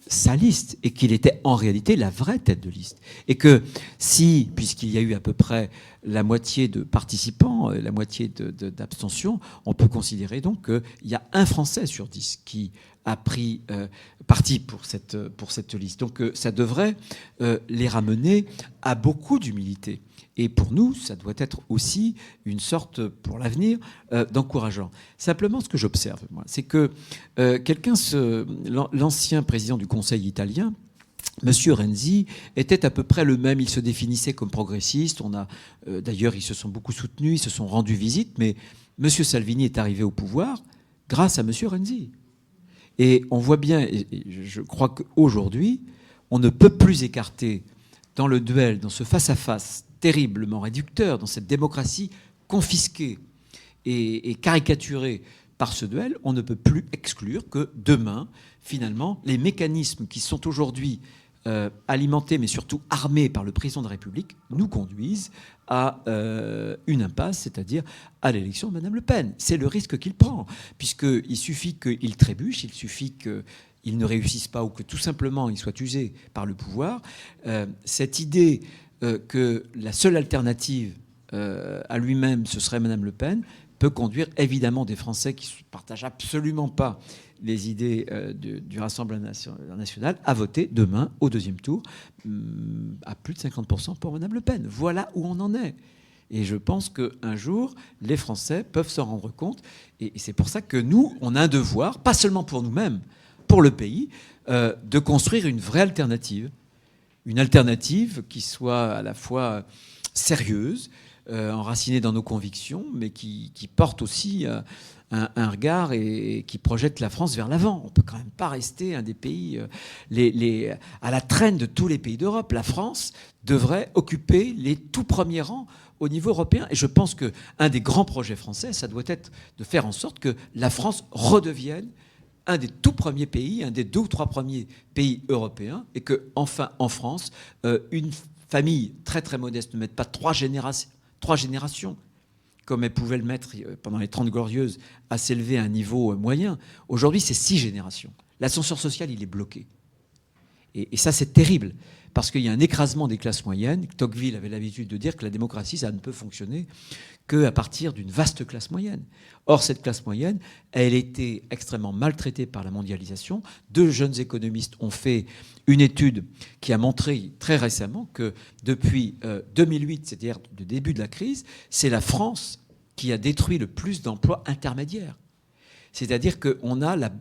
sa liste et qu'il était en réalité la vraie tête de liste. Et que si, puisqu'il y a eu à peu près la moitié de participants, la moitié d'abstention, on peut considérer donc qu'il y a 1 Français sur 10 qui a pris parti pour cette liste. Donc ça devrait les ramener à beaucoup d'humilité. Et pour nous, ça doit être aussi une sorte, pour l'avenir, d'encourageant. Simplement, ce que j'observe, moi, c'est que l'ancien président du Conseil italien, Monsieur Renzi, était à peu près le même. Il se définissait comme progressiste. D'ailleurs, ils se sont beaucoup soutenus, ils se sont rendus visite. Mais Monsieur Salvini est arrivé au pouvoir grâce à Monsieur Renzi. Et on voit bien, et je crois qu'aujourd'hui, on ne peut plus écarter dans le duel, dans ce face-à-face terriblement réducteur, dans cette démocratie confisquée et caricaturée par ce duel, on ne peut plus exclure que demain, finalement, les mécanismes qui sont aujourd'hui alimentés, mais surtout armés par le président de la République, nous conduisent à une impasse, c'est-à-dire à l'élection de Mme Le Pen. C'est le risque qu'il prend, puisqu'il suffit qu'il trébuche, il suffit qu'il ne réussisse pas ou que tout simplement il soit usé par le pouvoir. Cette idée que la seule alternative à lui-même, ce serait Mme Le Pen, peut conduire évidemment des Français qui ne partagent absolument pas les idées du Rassemblement national à voter demain, au 2e tour, à plus de 50% pour Mme Le Pen. Voilà où on en est. Et je pense qu'un jour, les Français peuvent s'en rendre compte. Et c'est pour ça que nous, on a un devoir, pas seulement pour nous-mêmes, pour le pays, de construire une vraie alternative. Une alternative qui soit à la fois sérieuse, enracinée dans nos convictions, mais qui porte aussi un regard et qui projette la France vers l'avant. On ne peut quand même pas rester un des pays à la traîne de tous les pays d'Europe. La France devrait occuper les tout premiers rangs au niveau européen. Et je pense qu'un des grands projets français, ça doit être de faire en sorte que la France redevienne un des tout premiers pays, un des 2 ou 3 premiers pays européens, et que, enfin, en France, une famille très très modeste ne mette pas 3 générations, comme elle pouvait le mettre pendant les 30 Glorieuses, à s'élever à un niveau moyen. Aujourd'hui, c'est 6 générations. L'ascenseur social, il est bloqué. Et ça, c'est terrible, parce qu'il y a un écrasement des classes moyennes. Tocqueville avait l'habitude de dire que la démocratie, ça ne peut fonctionner qu'à partir d'une vaste classe moyenne. Or, cette classe moyenne, elle était extrêmement maltraitée par la mondialisation. 2 jeunes économistes ont fait une étude qui a montré très récemment que depuis 2008, c'est-à-dire le début de la crise, c'est la France qui a détruit le plus d'emplois intermédiaires. C'est-à-dire qu'on a la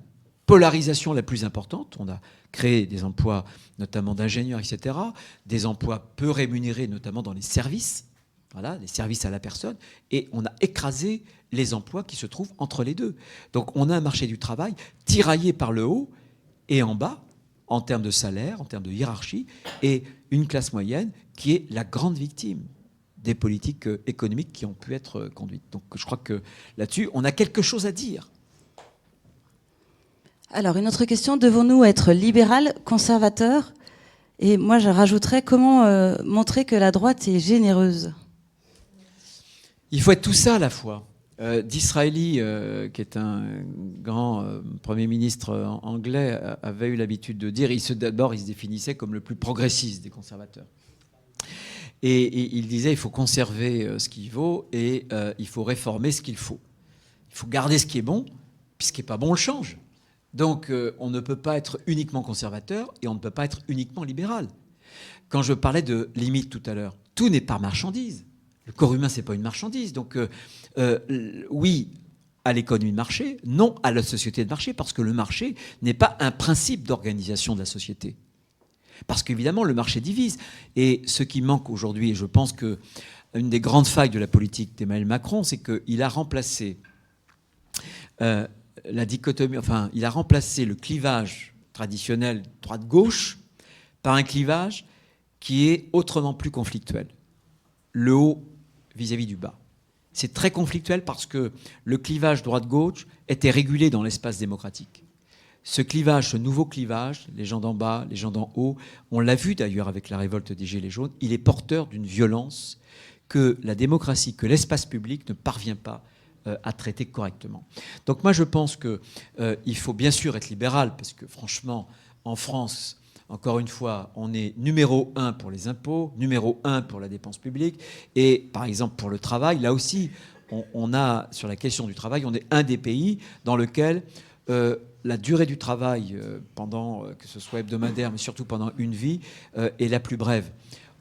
polarisation la plus importante. On a créé des emplois, notamment d'ingénieurs, etc., des emplois peu rémunérés, notamment dans les services, voilà, les services à la personne, et on a écrasé les emplois qui se trouvent entre les deux. Donc on a un marché du travail tiraillé par le haut et en bas, en termes de salaire, en termes de hiérarchie, et une classe moyenne qui est la grande victime des politiques économiques qui ont pu être conduites. Donc je crois que là-dessus, on a quelque chose à dire. Alors, une autre question, devons-nous être libéral, conservateur? Et moi, je rajouterais, comment montrer que la droite est généreuse? Il faut être tout ça à la fois. Disraeli, qui est un grand Premier ministre anglais, avait eu l'habitude de dire, d'abord il se définissait comme le plus progressiste des conservateurs. Et il disait, il faut conserver ce qu'il vaut et il faut réformer ce qu'il faut. Il faut garder ce qui est bon, puis ce qui n'est pas bon, on le change. Donc on ne peut pas être uniquement conservateur et on ne peut pas être uniquement libéral. Quand je parlais de limite tout à l'heure, tout n'est pas marchandise. Le corps humain, ce n'est pas une marchandise. Donc oui à l'économie de marché, non à la société de marché, parce que le marché n'est pas un principe d'organisation de la société. Parce qu'évidemment, le marché divise. Et ce qui manque aujourd'hui, et je pense qu'une des grandes failles de la politique d'Emmanuel Macron, c'est qu'il a remplacé la dichotomie, enfin, il a remplacé le clivage traditionnel droite-gauche par un clivage qui est autrement plus conflictuel. Le haut vis-à-vis du bas. C'est très conflictuel parce que le clivage droite-gauche était régulé dans l'espace démocratique. Ce clivage, ce nouveau clivage, les gens d'en bas, les gens d'en haut, on l'a vu d'ailleurs avec la révolte des Gilets jaunes, il est porteur d'une violence que la démocratie, que l'espace public ne parvient pas à traiter correctement. Donc moi je pense qu'il faut bien sûr être libéral, parce que franchement, en France, encore une fois, on est numéro 1 pour les impôts, numéro 1 pour la dépense publique, et par exemple pour le travail, là aussi, on a, sur la question du travail, on est un des pays dans lequel la durée du travail, pendant, que ce soit hebdomadaire, mais surtout pendant une vie, est la plus brève.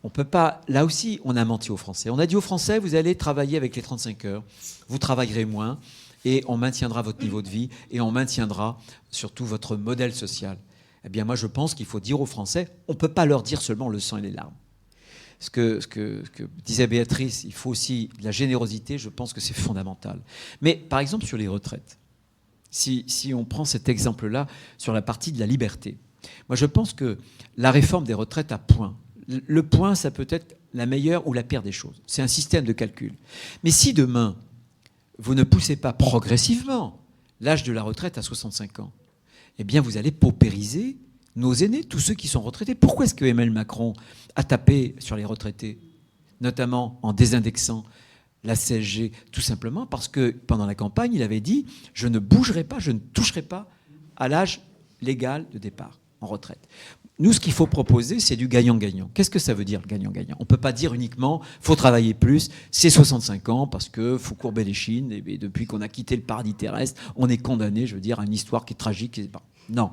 On peut pas. Là aussi, on a menti aux Français. On a dit aux Français, vous allez travailler avec les 35 heures, vous travaillerez moins, et on maintiendra votre niveau de vie, et on maintiendra surtout votre modèle social. Eh bien, moi, je pense qu'il faut dire aux Français, on ne peut pas leur dire seulement le sang et les larmes. Ce que disait Béatrice, il faut aussi de la générosité, je pense que c'est fondamental. Mais, par exemple, sur les retraites, si on prend cet exemple-là sur la partie de la liberté, moi, je pense que la réforme des retraites à point, le point, ça peut être la meilleure ou la pire des choses. C'est un système de calcul. Mais si demain, vous ne poussez pas progressivement l'âge de la retraite à 65 ans, eh bien, vous allez paupériser nos aînés, tous ceux qui sont retraités. Pourquoi est-ce que Emmanuel Macron a tapé sur les retraités, notamment en désindexant la CSG? Tout simplement parce que pendant la campagne, il avait dit « je ne bougerai pas, je ne toucherai pas à l'âge légal de départ en retraite ». Nous, ce qu'il faut proposer, c'est du gagnant-gagnant. Qu'est-ce que ça veut dire, le gagnant-gagnant? On ne peut pas dire uniquement « faut travailler plus, c'est 65 ans parce qu'il faut courber les chines, et depuis qu'on a quitté le paradis terrestre, on est condamné, je veux dire, à une histoire qui est tragique. » Non.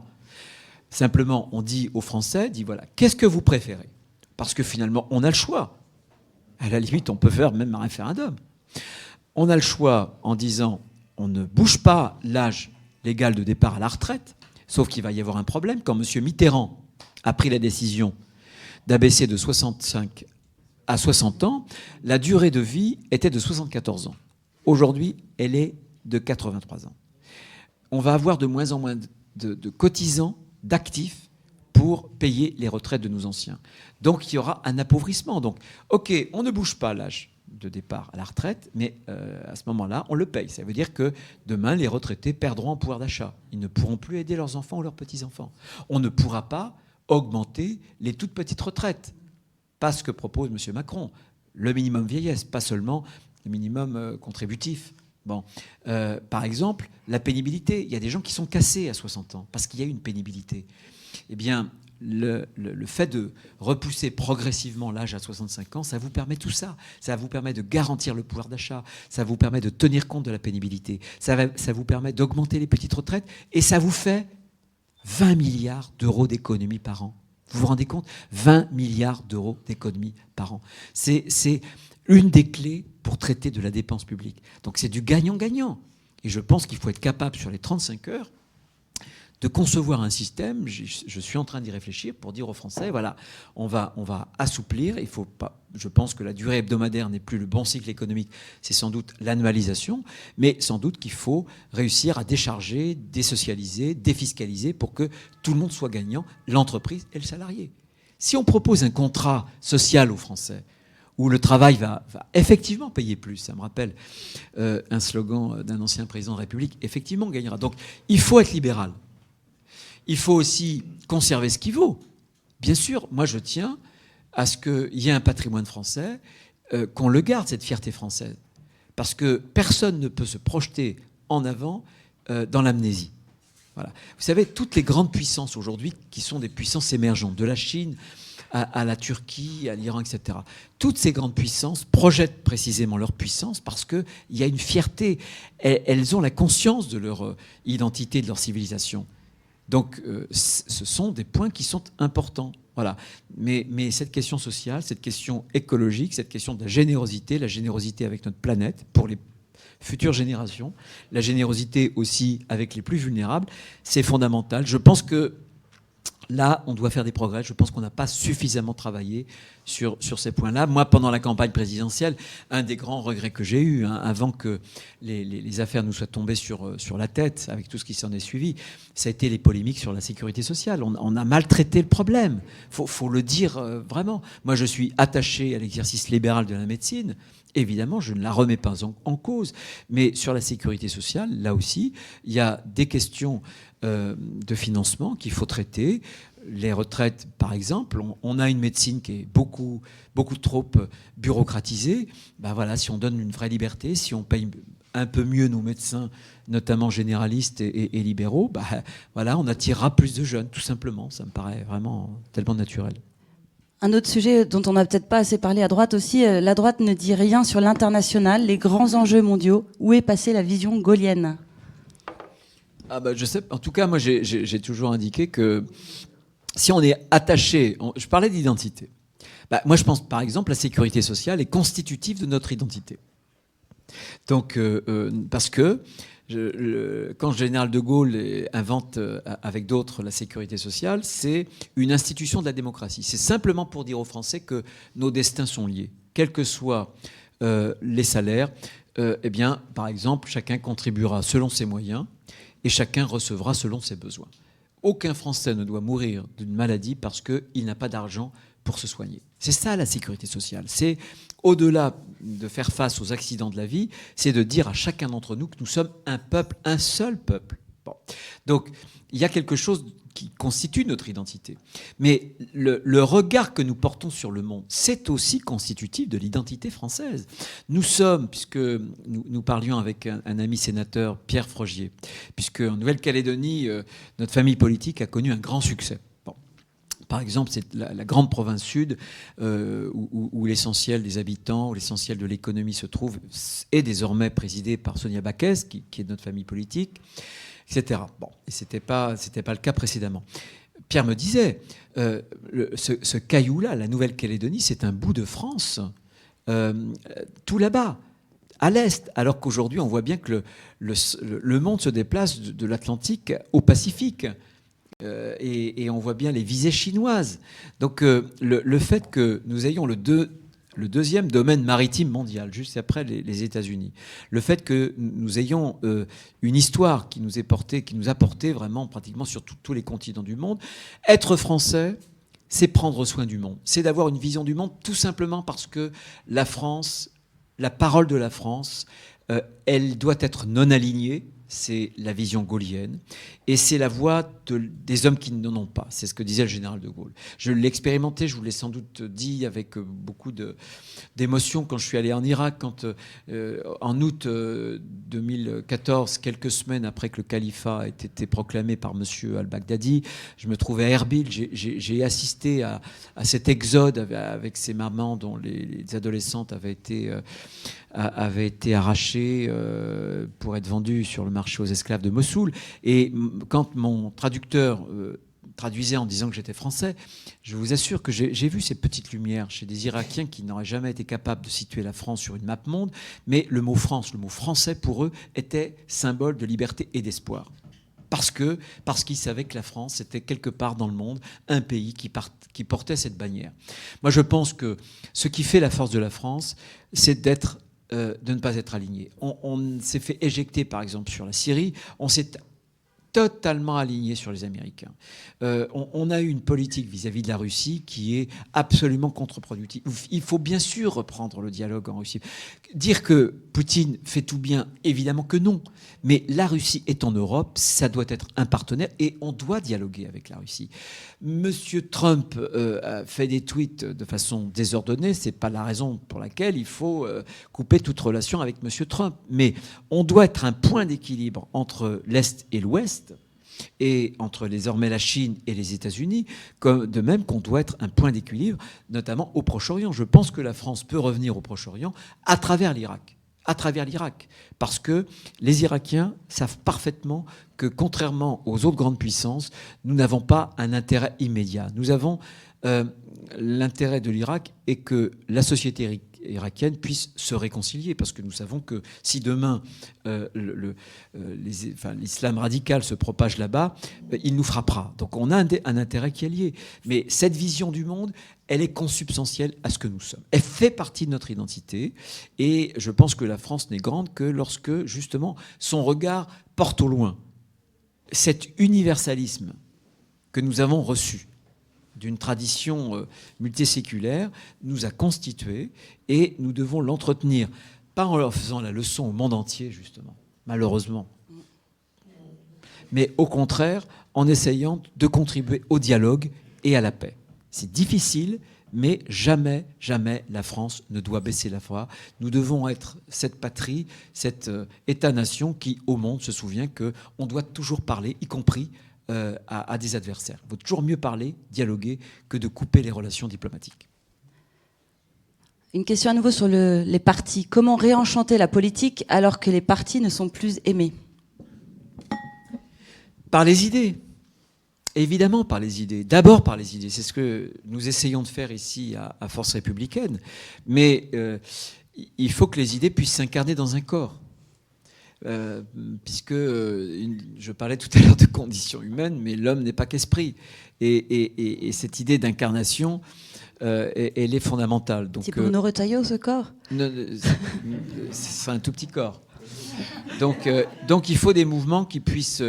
Simplement, on dit aux Français, voilà, qu'est-ce que vous préférez? Parce que finalement, on a le choix. À la limite, on peut faire même un référendum. On a le choix en disant on ne bouge pas l'âge légal de départ à la retraite, sauf qu'il va y avoir un problème. Quand M. Mitterrand a pris la décision d'abaisser de 65 à 60 ans, la durée de vie était de 74 ans. Aujourd'hui, elle est de 83 ans. On va avoir de moins en moins de cotisants, d'actifs, pour payer les retraites de nos anciens. Donc il y aura un appauvrissement. Donc, ok, on ne bouge pas l'âge de départ à la retraite, mais à ce moment-là, on le paye. Ça veut dire que demain, les retraités perdront en pouvoir d'achat. Ils ne pourront plus aider leurs enfants ou leurs petits-enfants. On ne pourra pas augmenter les toutes petites retraites. Pas ce que propose M. Macron. Le minimum vieillesse, pas seulement le minimum contributif. Bon. Par exemple, la pénibilité. Il y a des gens qui sont cassés à 60 ans parce qu'il y a une pénibilité. Eh bien, le fait de repousser progressivement l'âge à 65 ans, ça vous permet tout ça. Ça vous permet de garantir le pouvoir d'achat. Ça vous permet de tenir compte de la pénibilité. Ça vous permet d'augmenter les petites retraites. Et ça vous fait 20 milliards d'euros d'économie par an. Vous vous rendez compte ? 20 milliards d'euros d'économie par an. C'est une des clés pour traiter de la dépense publique. Donc c'est du gagnant-gagnant. Et je pense qu'il faut être capable, sur les 35 heures, de concevoir un système. Je suis en train d'y réfléchir pour dire aux Français, voilà, on va assouplir. Il faut pas, je pense que la durée hebdomadaire n'est plus le bon cycle économique, c'est sans doute l'annualisation, mais sans doute qu'il faut réussir à décharger, désocialiser, défiscaliser pour que tout le monde soit gagnant, l'entreprise et le salarié. Si on propose un contrat social aux Français, où le travail va effectivement payer plus. Ça me rappelle un slogan d'un ancien président de la République, effectivement on gagnera. Donc il faut être libéral. Il faut aussi conserver ce qui vaut. Bien sûr, moi je tiens à ce qu'il y ait un patrimoine français, qu'on le garde, cette fierté française. Parce que personne ne peut se projeter en avant dans l'amnésie. Voilà. Vous savez, toutes les grandes puissances aujourd'hui, qui sont des puissances émergentes, de la Chine à la Turquie, à l'Iran, etc. Toutes ces grandes puissances projettent précisément leur puissance parce qu'il y a une fierté. Elles ont la conscience de leur identité, de leur civilisation. Donc, ce sont des points qui sont importants. Voilà. Mais cette question sociale, cette question écologique, cette question de la générosité avec notre planète pour les futures générations, la générosité aussi avec les plus vulnérables, c'est fondamental. Je pense que là, on doit faire des progrès. Je pense qu'on n'a pas suffisamment travaillé sur ces points-là. Moi, pendant la campagne présidentielle, un des grands regrets que j'ai eus, avant que les affaires nous soient tombées sur la tête, avec tout ce qui s'en est suivi, ça a été les polémiques sur la sécurité sociale. On a maltraité le problème. Faut le dire vraiment. Moi, je suis attaché à l'exercice libéral de la médecine. Évidemment, je ne la remets pas en cause. Mais sur la sécurité sociale, là aussi, il y a des questions de financement qu'il faut traiter. Les retraites, par exemple, on a une médecine qui est beaucoup trop bureaucratisée. Ben voilà, si on donne une vraie liberté, si on paye un peu mieux nos médecins, notamment généralistes et libéraux, ben voilà, on attirera plus de jeunes, tout simplement. Ça me paraît vraiment tellement naturel. Un autre sujet dont on n'a peut-être pas assez parlé à droite aussi, la droite ne dit rien sur l'international, les grands enjeux mondiaux. Où est passée la vision gaullienne ? Ah bah je sais, en tout cas, moi j'ai toujours indiqué que si on est attaché, je parlais d'identité. Bah, moi je pense par exemple la sécurité sociale est constitutive de notre identité. Donc parce que quand le général de Gaulle invente avec d'autres la sécurité sociale, c'est une institution de la démocratie. C'est simplement pour dire aux Français que nos destins sont liés, quels que soient les salaires. Eh bien, par exemple, chacun contribuera selon ses moyens et chacun recevra selon ses besoins. Aucun Français ne doit mourir d'une maladie parce qu'il n'a pas d'argent pour se soigner. C'est ça la sécurité sociale. C'est au-delà de faire face aux accidents de la vie, c'est de dire à chacun d'entre nous que nous sommes un peuple, un seul peuple. Bon. Donc, il y a quelque chose qui constitue notre identité. Mais le regard que nous portons sur le monde, c'est aussi constitutif de l'identité française. Nous sommes, puisque nous parlions avec un ami sénateur, Pierre Frogier, puisque en Nouvelle-Calédonie, notre famille politique a connu un grand succès. Bon. Par exemple, c'est la grande province sud où l'essentiel des habitants, où l'essentiel de l'économie se trouve, est désormais présidée par Sonia Backès, qui est de notre famille politique, etc. Bon, et c'était pas le cas précédemment. Pierre me disait, ce caillou-là, la Nouvelle-Calédonie, c'est un bout de France tout là-bas, à l'Est, alors qu'aujourd'hui, on voit bien que le monde se déplace de l'Atlantique au Pacifique. Et on voit bien les visées chinoises. Donc le fait que nous ayons le deuxième domaine maritime mondial, juste après les États-Unis, le fait que nous ayons une histoire qui nous a porté vraiment pratiquement sur tous les continents du monde, être français, c'est prendre soin du monde, c'est d'avoir une vision du monde, tout simplement parce que la France, la parole de la France, elle doit être non alignée. C'est la vision gaullienne, et c'est la voix des hommes qui n'en ont pas. C'est ce que disait le général de Gaulle. Je l'ai expérimenté, je vous l'ai sans doute dit avec beaucoup d'émotion quand je suis allé en Irak, quand en août 2014, quelques semaines après que le califat ait été proclamé par M. al-Baghdadi, je me trouvais à Erbil, j'ai assisté à cet exode avec ces mamans dont les adolescentes avaient été arrachées pour être vendues sur le marché aux esclaves de Mossoul. Et quand mon traducteur traduisait en disant que j'étais français, je vous assure que j'ai vu ces petites lumières chez des Irakiens qui n'auraient jamais été capables de situer la France sur une map monde, mais le mot France, le mot français pour eux était symbole de liberté et d'espoir. Parce qu'ils savaient que la France était quelque part dans le monde un pays qui portait cette bannière. Moi, je pense que ce qui fait la force de la France, c'est de ne pas être aligné. On s'est fait éjecter, par exemple, sur la Syrie. On s'est totalement aligné sur les Américains. On a eu une politique vis-à-vis de la Russie qui est absolument contre-productive. Il faut bien sûr reprendre le dialogue en Russie. Dire que Poutine fait tout bien, évidemment que non. Mais la Russie est en Europe, ça doit être un partenaire et on doit dialoguer avec la Russie. Monsieur Trump a fait des tweets de façon désordonnée. C'est pas la raison pour laquelle il faut couper toute relation avec Monsieur Trump. Mais on doit être un point d'équilibre entre l'Est et l'Ouest, et entre désormais la Chine et les États-Unis, de même qu'on doit être un point d'équilibre, notamment au Proche-Orient. Je pense que la France peut revenir au Proche-Orient à travers l'Irak. Parce que les Irakiens savent parfaitement que, contrairement aux autres grandes puissances, nous n'avons pas un intérêt immédiat. Nous avons l'intérêt de l'Irak est que la société irakienne puisse se réconcilier, parce que nous savons que si demain l'islam radical se propage là-bas, il nous frappera. Donc on a un intérêt qui est lié. Mais cette vision du monde, elle est consubstantielle à ce que nous sommes. Elle fait partie de notre identité, et je pense que la France n'est grande que lorsque, justement, son regard porte au loin. Cet universalisme que nous avons reçu d'une tradition multiséculaire nous a constitués, et nous devons l'entretenir, pas en leur faisant la leçon au monde entier, justement, malheureusement, mais au contraire en essayant de contribuer au dialogue et à la paix. C'est difficile, mais jamais, jamais la France ne doit baisser la voix. Nous devons être cette patrie, cet État-nation qui, au monde, se souvient qu'on doit toujours parler, y compris à des adversaires. Il vaut toujours mieux parler, dialoguer, que de couper les relations diplomatiques. Une question à nouveau sur les partis. Comment réenchanter la politique alors que les partis ne sont plus aimés ? Par les idées. Évidemment par les idées. D'abord par les idées. C'est ce que nous essayons de faire ici à Force républicaine. Mais il faut que les idées puissent s'incarner dans un corps. Puisque je parlais tout à l'heure de conditions humaines, mais l'homme n'est pas qu'esprit. Et cette idée d'incarnation, elle est fondamentale. Donc, c'est Bruno Retailleau, ce corps ? C'est un tout petit corps. Donc il faut des mouvements qui puissent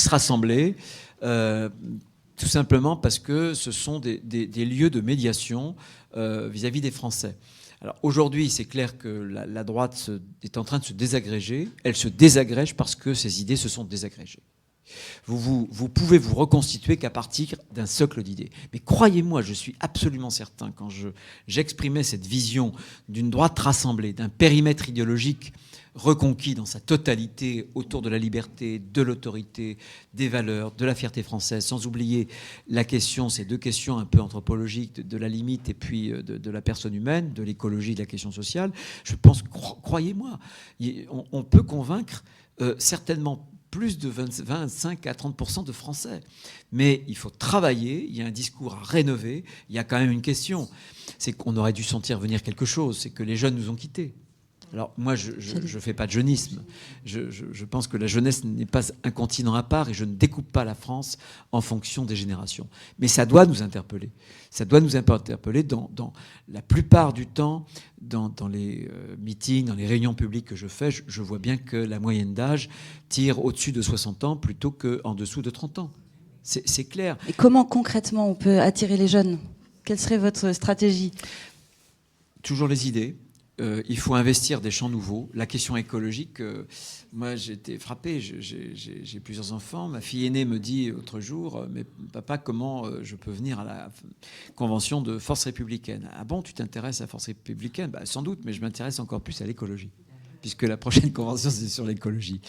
rassembler, tout simplement parce que ce sont des lieux de médiation vis-à-vis des Français. Alors aujourd'hui, c'est clair que la droite est en train de se désagréger. Elle se désagrège parce que ses idées se sont désagrégées. Vous pouvez vous reconstituer qu'à partir d'un socle d'idées. Mais croyez-moi, je suis absolument certain, quand j'exprimais cette vision d'une droite rassemblée, d'un périmètre idéologique reconquis dans sa totalité autour de la liberté, de l'autorité, des valeurs, de la fierté française, sans oublier la question, ces deux questions un peu anthropologiques, de la limite et puis de la personne humaine, de l'écologie, de la question sociale. Je pense, croyez-moi, on peut convaincre certainement plus de 25 à 30% de Français. Mais il faut travailler, il y a un discours à rénover, il y a quand même une question. C'est qu'on aurait dû sentir venir quelque chose, c'est que les jeunes nous ont quittés. Alors moi, je ne fais pas de jeunisme. Je pense que la jeunesse n'est pas un continent à part et je ne découpe pas la France en fonction des générations. Mais ça doit nous interpeller. Ça doit nous interpeller dans la plupart du temps, dans les meetings, dans les réunions publiques que je fais, je vois bien que la moyenne d'âge tire au-dessus de 60 ans plutôt qu'en dessous de 30 ans. C'est clair. Et comment concrètement on peut attirer les jeunes ? Quelle serait votre stratégie ? Toujours les idées. Il faut investir des champs nouveaux. La question écologique, moi j'ai été frappé, j'ai plusieurs enfants. Ma fille aînée me dit l'autre jour, mais papa, comment je peux venir à la convention de Force républicaine ? Ah bon, tu t'intéresses à la Force républicaine ? Sans doute, mais je m'intéresse encore plus à l'écologie, puisque la prochaine convention c'est sur l'écologie.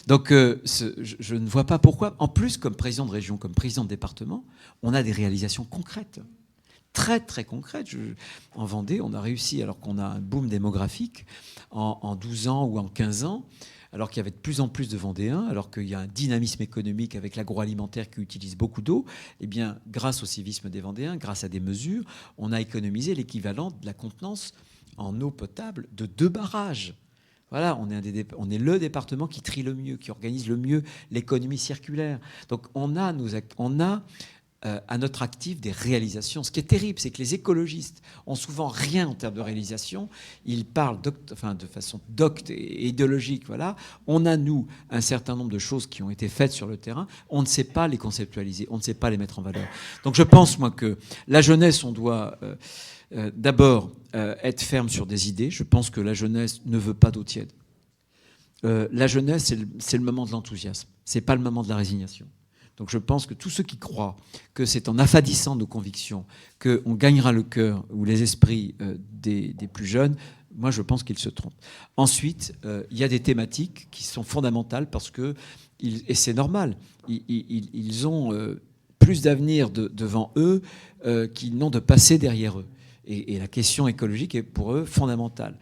Donc je ne vois pas pourquoi. En plus, comme président de région, comme président de département, on a des réalisations concrètes. Très, très concrète. En Vendée, on a réussi, alors qu'on a un boom démographique, en 12 ans ou en 15 ans, alors qu'il y avait de plus en plus de Vendéens, alors qu'il y a un dynamisme économique avec l'agroalimentaire qui utilise beaucoup d'eau, eh bien, grâce au civisme des Vendéens, grâce à des mesures, on a économisé l'équivalent de la contenance en eau potable de 2 barrages. Voilà, on est le département qui trie le mieux, qui organise le mieux l'économie circulaire. Donc on a à notre actif des réalisations. Ce qui est terrible, c'est que les écologistes ont souvent rien en termes de réalisation. Ils parlent de façon docte et idéologique. Voilà. On a, nous, un certain nombre de choses qui ont été faites sur le terrain. On ne sait pas les conceptualiser, on ne sait pas les mettre en valeur. Donc je pense, moi, que la jeunesse, on doit d'abord être ferme sur des idées. Je pense que la jeunesse ne veut pas d'eau tiède. La jeunesse, c'est le moment de l'enthousiasme. C'est pas le moment de la résignation. Donc je pense que tous ceux qui croient que c'est en affadissant nos convictions qu'on gagnera le cœur ou les esprits des plus jeunes, moi je pense qu'ils se trompent. Ensuite, il y a des thématiques qui sont fondamentales parce que, et c'est normal, ils ont plus d'avenir devant eux qu'ils n'ont de passé derrière eux. Et la question écologique est pour eux fondamentale.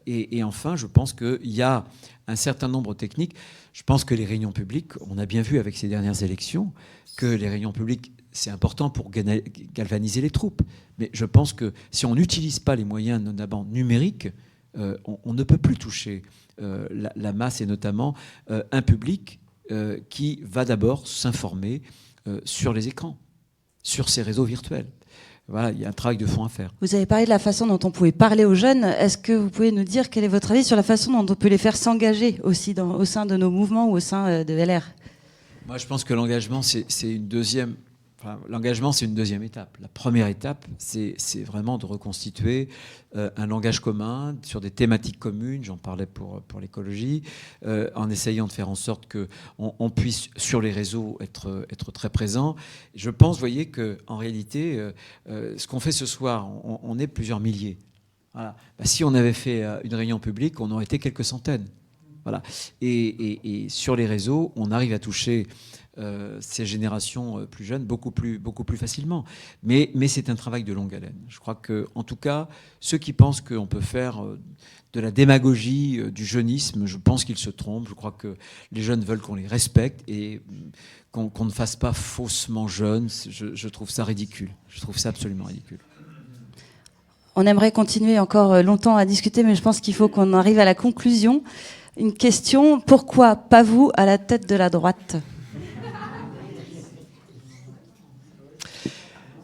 Et enfin, je pense qu'il y a un certain nombre de techniques. Je pense que les réunions publiques, on a bien vu avec ces dernières élections, que les réunions publiques, c'est important pour galvaniser les troupes. Mais je pense que si on n'utilise pas les moyens, notamment numériques, on ne peut plus toucher la masse, et notamment un public qui va d'abord s'informer sur les écrans, sur ces réseaux virtuels. Voilà, il y a un travail de fond à faire. Vous avez parlé de la façon dont on pouvait parler aux jeunes. Est-ce que vous pouvez nous dire quel est votre avis sur la façon dont on peut les faire s'engager aussi au sein de nos mouvements ou au sein de LR ? Moi, je pense que l'engagement, c'est une deuxième... l'engagement, c'est une deuxième étape. La première étape, c'est vraiment de reconstituer un langage commun sur des thématiques communes. J'en parlais pour l'écologie, en essayant de faire en sorte qu'on puisse, sur les réseaux, être très présent. Je pense, vous voyez, qu'en réalité, ce qu'on fait ce soir, on est plusieurs milliers. Voilà. Si on avait fait une réunion publique, on aurait été quelques centaines. Voilà. Et sur les réseaux, on arrive à toucher ces générations plus jeunes beaucoup plus facilement. Mais c'est un travail de longue haleine. Je crois que, en tout cas, ceux qui pensent qu'on peut faire de la démagogie, du jeunisme, je pense qu'ils se trompent. Je crois que les jeunes veulent qu'on les respecte et qu'on ne fasse pas faussement jeunes. Je trouve ça ridicule. Je trouve ça absolument ridicule. On aimerait continuer encore longtemps à discuter, mais je pense qu'il faut qu'on arrive à la conclusion. Une question, pourquoi pas vous à la tête de la droite ?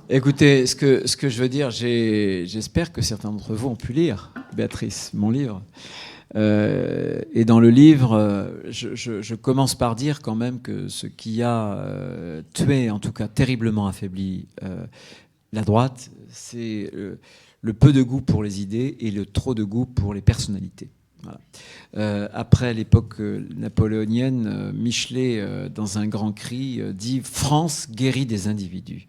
Écoutez, ce que je veux dire, j'espère que certains d'entre vous ont pu lire, Béatrice, mon livre. Et dans le livre, je commence par dire quand même que ce qui a tué, en tout cas terriblement affaibli la droite, c'est le peu de goût pour les idées et le trop de goût pour les personnalités. Voilà. Après l'époque napoléonienne, Michelet, dans un grand cri, dit « France guérit des individus ».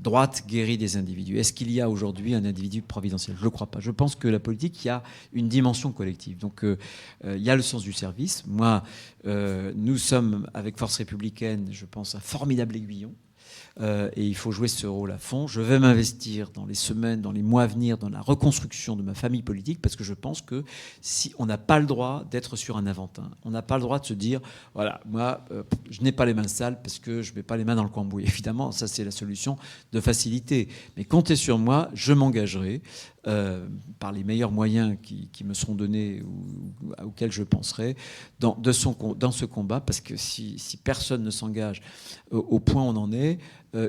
Droite guérit des individus. Est-ce qu'il y a aujourd'hui un individu providentiel ? Je ne le crois pas. Je pense que la politique, il y a une dimension collective. Donc, il y a le sens du service. Moi, nous sommes, avec Force républicaine, je pense, un formidable aiguillon. et il faut jouer ce rôle à fond. Je vais m'investir dans les semaines, dans les mois à venir, dans la reconstruction de ma famille politique, parce que je pense que si on n'a pas le droit d'être sur un Aventin, on n'a pas le droit de se dire, voilà, moi, je n'ai pas les mains sales parce que je ne mets pas les mains dans le cambouis. Évidemment, ça c'est la solution de facilité. Mais comptez sur moi, je m'engagerai par les meilleurs moyens qui me seront donnés ou auxquels je penserai dans ce combat, parce que si personne ne s'engage au point où on en est,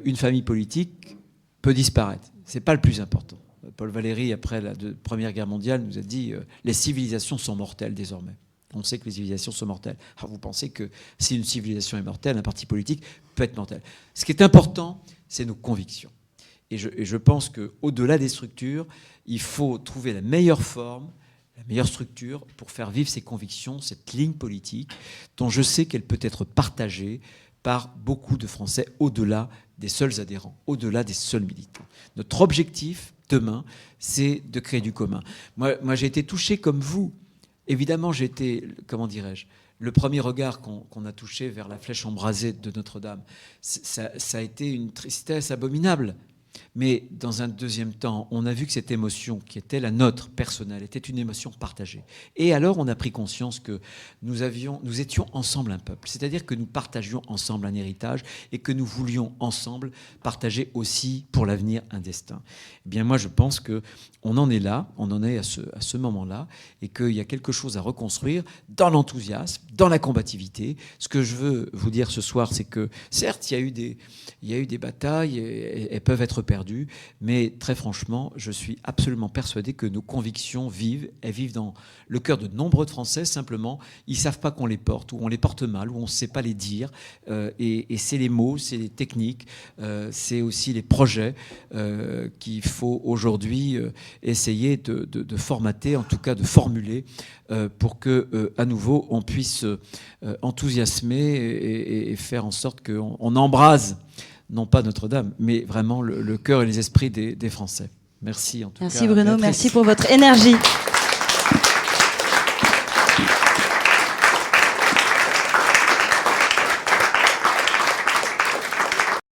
une famille politique peut disparaître. C'est pas le plus important. Paul Valéry, après la Première Guerre mondiale, nous a dit les civilisations sont mortelles désormais. On sait que les civilisations sont mortelles. Alors vous pensez que si une civilisation est mortelle, un parti politique peut être mortel. Ce qui est important, c'est nos convictions. Et je pense qu'au-delà des structures, il faut trouver la meilleure forme, la meilleure structure pour faire vivre ces convictions, cette ligne politique, dont je sais qu'elle peut être partagée par beaucoup de Français au-delà des seuls adhérents, au-delà des seuls militants. Notre objectif, demain, c'est de créer du commun. Moi j'ai été touché comme vous. Évidemment, j'ai été, comment dirais-je, le premier regard qu'on a touché vers la flèche embrasée de Notre-Dame, ça a été une tristesse abominable. Mais dans un deuxième temps, on a vu que cette émotion, qui était la nôtre personnelle, était une émotion partagée. Et alors, on a pris conscience que nous étions ensemble un peuple. C'est-à-dire que nous partagions ensemble un héritage et que nous voulions ensemble partager aussi pour l'avenir un destin. Eh bien, moi, je pense qu'on en est là, on en est à ce moment-là, et qu'il y a quelque chose à reconstruire dans l'enthousiasme, dans la combativité. Ce que je veux vous dire ce soir, c'est que, certes, il y a eu des batailles, elles peuvent être perdues, mais très franchement, je suis absolument persuadé que nos convictions elles vivent dans le cœur de nombreux Français. Simplement, ils ne savent pas qu'on les porte, ou on les porte mal, ou on ne sait pas les dire. Et c'est les mots, c'est les techniques, c'est aussi les projets qu'il faut aujourd'hui essayer de formater, en tout cas de formuler, pour que, à nouveau, on puisse enthousiasmer et faire en sorte qu'on embrase non pas Notre-Dame, mais vraiment le cœur et les esprits des Français. Merci en tout cas. Merci Bruno, merci pour votre énergie.